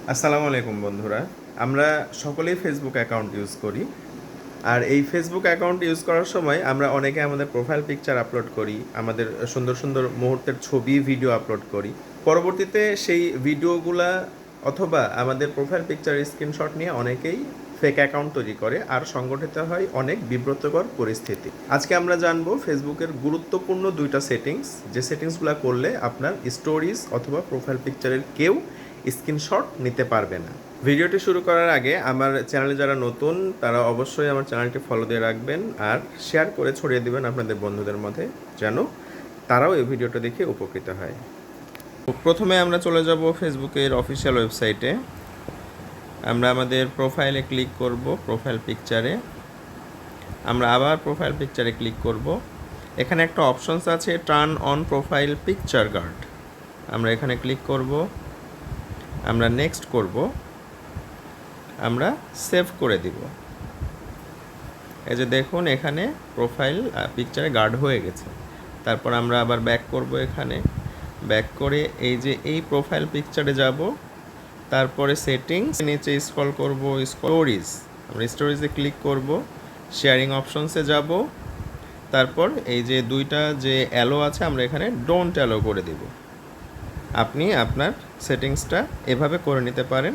আসসালামু আলাইকুম বন্ধুরা। আমরা সকলেই ফেসবুক অ্যাকাউন্ট ইউজ করি। আর এই ফেসবুক অ্যাকাউন্ট ইউজ করার সময় আমরা অনেকে আমাদের প্রোফাইল পিকচার আপলোড করি, আমাদের সুন্দর সুন্দর মুহূর্তের ছবি ভিডিও আপলোড করি। পরবর্তীতে সেই ভিডিওগুলা অথবা আমাদের প্রোফাইল পিকচারের স্ক্রিনশট নিয়ে অনেকেই ফেক অ্যাকাউন্ট তৈরি করে আর সংগঠিত হয় অনেক বিব্রতকর পরিস্থিতি। আজকে আমরা জানবো ফেসবুকের গুরুত্বপূর্ণ দুইটা সেটিংস, যে সেটিংসগুলো করলে আপনার স্টোরিজ অথবা প্রোফাইল পিকচারের কেউ স্ক্রিনশট নিতে পারবে না। ভিডিওটি শুরু করার আগে আমার চ্যানেলে যারা নতুন তারা অবশ্যই আমার চ্যানেলটি ফলো দিয়ে রাখবেন আর শেয়ার করে ছড়িয়ে দিবেন আপনাদের বন্ধুদের মধ্যে, যেন তারাও এই ভিডিওটা দেখে উপকৃত হয়। প্রথমে আমরা চলে যাব ফেসবুকের অফিসিয়াল ওয়েবসাইটে। আমরা আমাদের প্রোফাইলে ক্লিক করব, প্রোফাইল পিকচারে। আমরা আবার প্রোফাইল পিকচারে ক্লিক করব। এখানে একটা অপশনস আছে turn on profile picture guard. আমরা এখানে ক্লিক করব, আমরা নেক্সট করব, আমরা সেভ করে দিব। এই যে দেখুন এখানে প্রোফাইল পিকচারে গার্ড হয়ে গেছে। তারপর আমরা আবার ব্যাক করব, এখানে ব্যাক করে এই যে এই প্রোফাইল পিকচারে যাব, তারপরে সেটিংস নিচে স্ক্রল করব, স্টোরিজ, আমরা স্টোরিজে ক্লিক করব, শেয়ারিং অপশনসে যাব, তারপর এই যে দুইটা যে অ্যালো আছে আমরা এখানে ডোন্ট অ্যালো করে দিব। আপনি আপনার সেটিংসটা এভাবে করে নিতে পারেন।